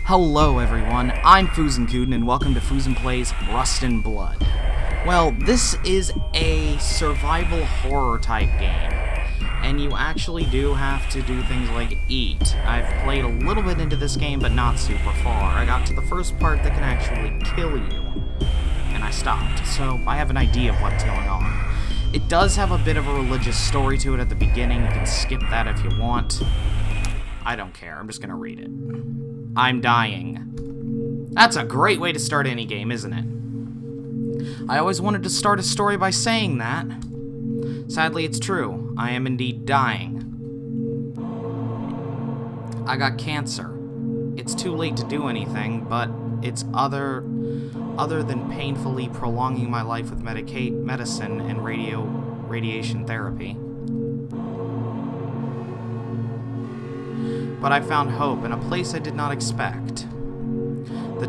Hello everyone, I'm Fuzen and welcome to Fuzen Plays Rust and Blood. Well, this is a survival horror type game, and you actually do have to do things like eat. I've played a little bit into this game, but not super far. I got to the first part that can actually kill you, and I stopped, so I have an idea of what's going on. It does have a bit of a religious story to it at the beginning. You can skip that if you want. I don't care, I'm just gonna read it. I'm dying. That's a great way to start any game, isn't it? I always wanted to start a story by saying that. Sadly, it's true. I am indeed dying. I got cancer. It's too late to do anything, but it's other than painfully prolonging my life with medicine and radiation therapy. But I found hope in a place I did not expect. The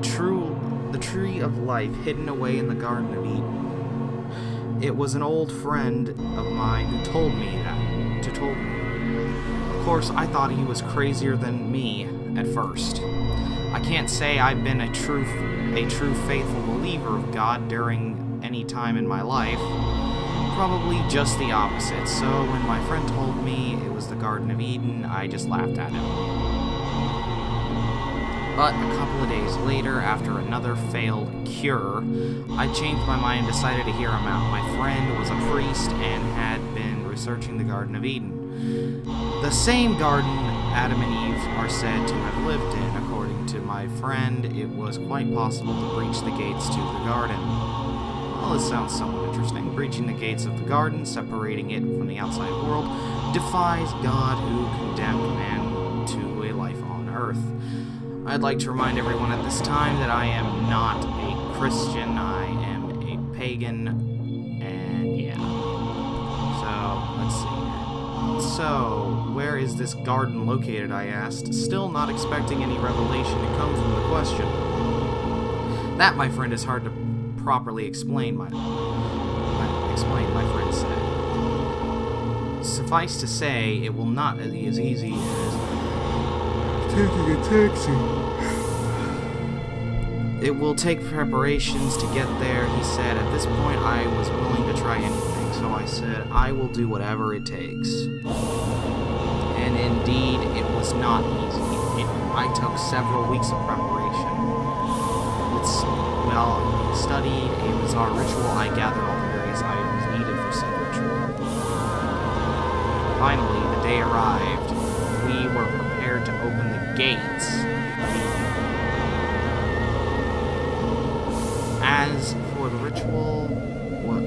tree of life hidden away in the Garden of Eden. It was an old friend of mine who told me that. Of course, I thought he was crazier than me at first. I can't say I've been a true faithful believer of God during any time in my life. Probably just the opposite, so when my friend told me it was the Garden of Eden, I just laughed at him. But a couple of days later, after another failed cure, I changed my mind and decided to hear him out. My friend was a priest and had been researching the Garden of Eden. The same garden Adam and Eve are said to have lived in. According to my friend, it was quite possible to breach the gates to the garden. Well, this sounds somewhat interesting. Breaching the gates of the garden, separating it from the outside world, defies God who condemned man to a life on earth. I'd like to remind everyone at this time that I am not a Christian, I am a pagan, and yeah. So, let's see here. So, where is this garden located, I asked, still not expecting any revelation to come from the question. That, my friend, is hard to properly explain, my friend said. Suffice to say, it will not be as easy as taking a taxi. It will take preparations to get there, he said. At this point, I was willing to try anything, so I said, I will do whatever it takes. And indeed, it was not easy. I took several weeks of preparation. Studied a bizarre ritual. I gathered all the various items needed for said ritual. Finally, the day arrived. We were prepared to open the gates. As for the ritual, what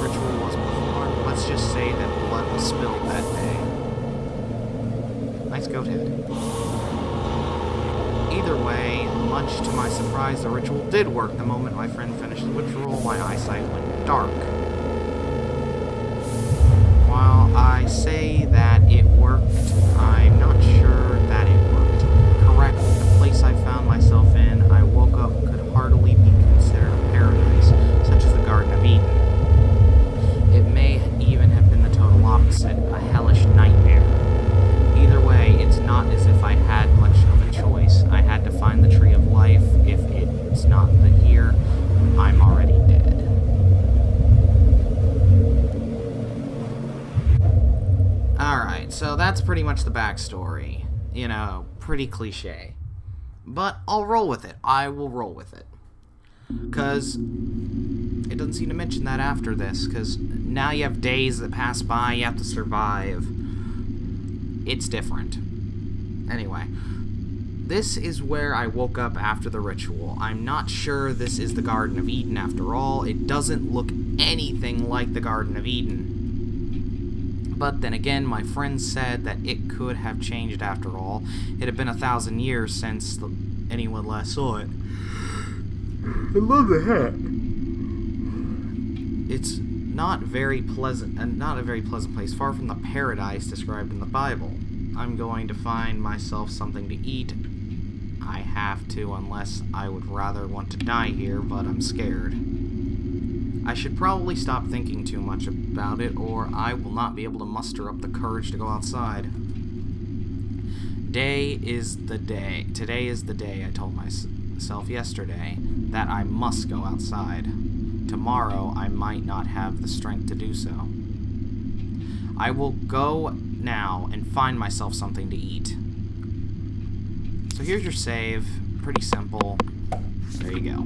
ritual was performed, let's just say that blood was spilled that day. Nice goat head. Either way, much to my surprise, the ritual did work. The moment my friend finished the ritual, my eyesight went dark. While I say that it worked, I'm not sure that it worked. Correct, the place I found myself in, I woke up, could hardly be considered a paradise, such as the Garden of Eden. It may even have been the total opposite, a hellish nightmare. Either way, it's not as if I had much of a choice. I had to find the tree of life. If it's not here, I'm already dead. Alright, so that's pretty much the backstory. You know, pretty cliche. But I'll roll with it. I will roll with it. Because it doesn't seem to mention that after this, because now you have days that pass by, you have to survive. It's different. Anyway, this is where I woke up after the ritual. I'm not sure this is the Garden of Eden after all. It doesn't look anything like the Garden of Eden. But then again, my friend said that it could have changed after all. It had been 1,000 years since anyone last saw it. I love the hat. It's not a very pleasant place, far from the paradise described in the Bible. I'm going to find myself something to eat. I have to, unless I would rather want to die here, but I'm scared. I should probably stop thinking too much about it, or I will not be able to muster up the courage to go outside. Today is the day. Today is the day, I told myself yesterday, that I must go outside. Tomorrow, I might not have the strength to do so. I will go now and find myself something to eat. So here's your save. Pretty simple. There you go.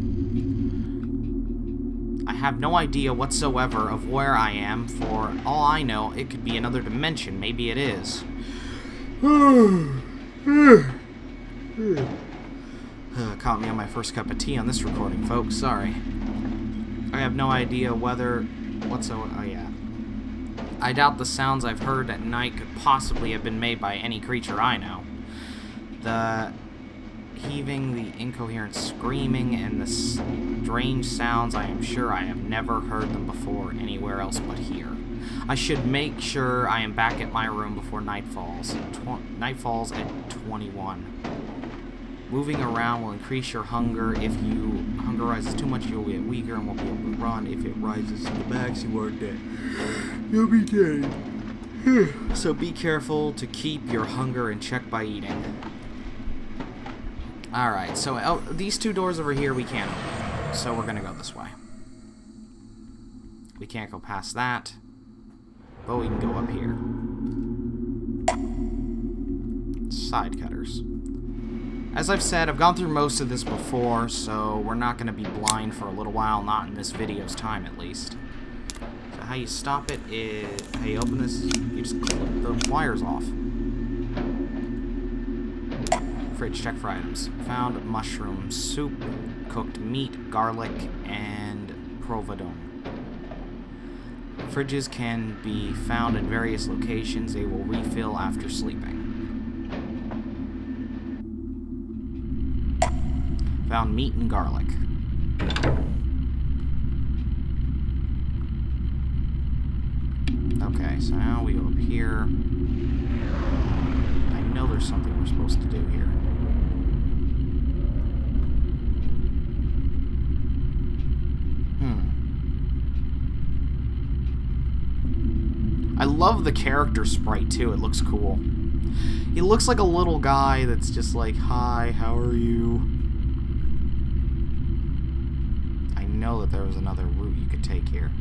I have no idea whatsoever of where I am. For all I know, it could be another dimension. Maybe it is. Caught me on my first cup of tea on this recording, folks. Sorry. I have no idea whether whatsoever. Oh, yeah. I doubt the sounds I've heard at night could possibly have been made by any creature I know. The heaving, the incoherent screaming, and the strange sounds, I am sure I have never heard them before anywhere else but here. I should make sure I am back at my room before night falls. Night falls at 21. Moving around will increase your hunger. If you hunger rises too much, you'll get weaker and won't be able to run. If it rises to the max, you are dead. You'll be dead. So be careful to keep your hunger in check by eating. Alright, so these two doors over here we can't open. So we're gonna go this way. We can't go past that. But we can go up here. Side cutters. As I've said, I've gone through most of this before, so we're not going to be blind for a little while, not in this video's time at least. So how you stop it is, how you open this, you just clip the wires off. Fridge, check for items. Found mushroom soup, cooked meat, garlic, and provolone. Fridges can be found in various locations. They will refill after sleeping. Found meat and garlic. Okay, so now we go up here. I know there's something we're supposed to do here. I love the character sprite, too. It looks cool. He looks like a little guy that's just like, hi, how are you? I know that there was another route you could take here.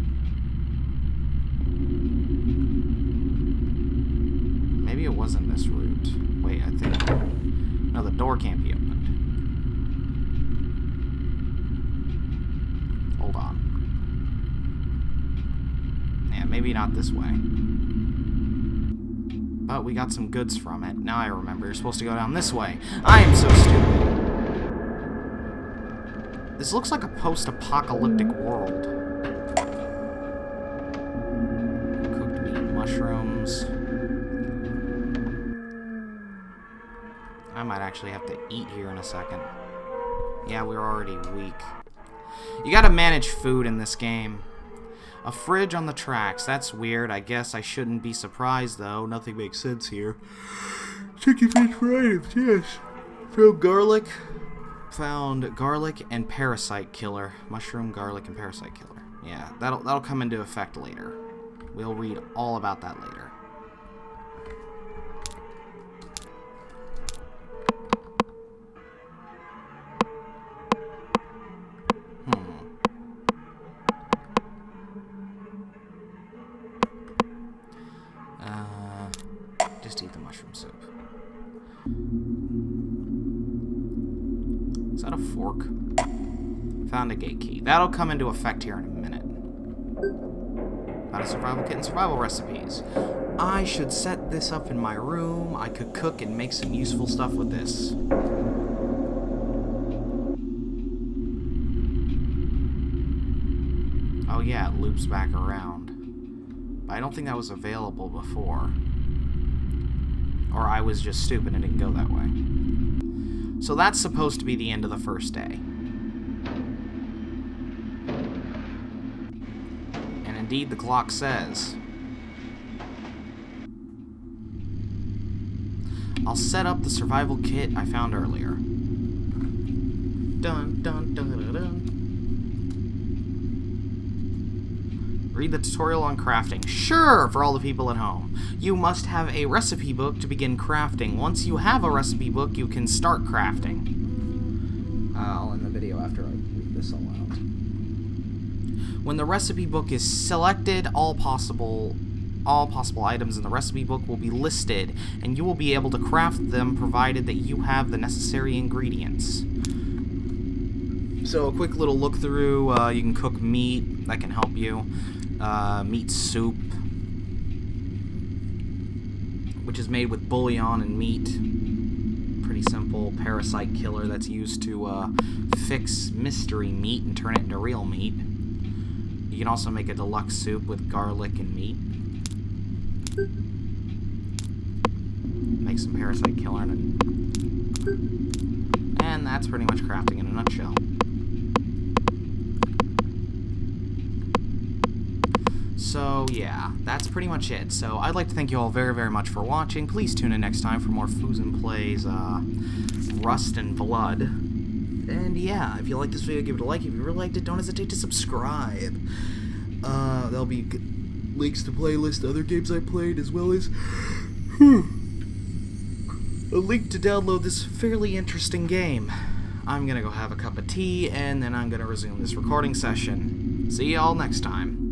Maybe it wasn't this route. Wait, I think... No, the door can't be opened. Hold on. Yeah, maybe not this way. But we got some goods from it. Now I remember. You're supposed to go down this way. I am so stupid. This looks like a post-apocalyptic world. Cooked meat and mushrooms. I might actually have to eat here in a second. Yeah, we're already weak. You gotta manage food in this game. A fridge on the tracks. That's weird. I guess I shouldn't be surprised, though. Nothing makes sense here. Chicken fish for items, yes. Found garlic. Found garlic and parasite killer. Mushroom, garlic, and parasite killer. Yeah, that'll come into effect later. We'll read all about that later. Just eat the mushroom soup. Is that a fork? Found a gate key. That'll come into effect here in a minute. Found a survival kit and survival recipes. I should set this up in my room. I could cook and make some useful stuff with this. Oh yeah, it loops back around. But I don't think that was available before. Or I was just stupid and didn't go that way. So that's supposed to be the end of the first day. And indeed the clock says. I'll set up the survival kit I found earlier. Dun dun dun dun dun. read the tutorial on crafting. Sure, for all the people at home. You must have a recipe book to begin crafting. Once you have a recipe book, you can start crafting. I'll end the video after I read this all out. When the recipe book is selected, all possible items in the recipe book will be listed, and you will be able to craft them provided that you have the necessary ingredients. So a quick little look through, you can cook meat, that can help you. Meat soup, which is made with bouillon and meat. Pretty simple parasite killer that's used to fix mystery meat and turn it into real meat. You can also make a deluxe soup with garlic and meat. Make some parasite killer and that's pretty much crafting in a nutshell. So yeah, that's pretty much it. So I'd like to thank you all very, very much for watching. Please tune in next time for more Fuzen Plays Rust and Blood. And yeah, if you like this video, give it a like. If you really liked it, don't hesitate to subscribe. There'll be links to playlist other games I played, as well as a link to download this fairly interesting game. I'm gonna go have a cup of tea, and then I'm gonna resume this recording session. See y'all next time.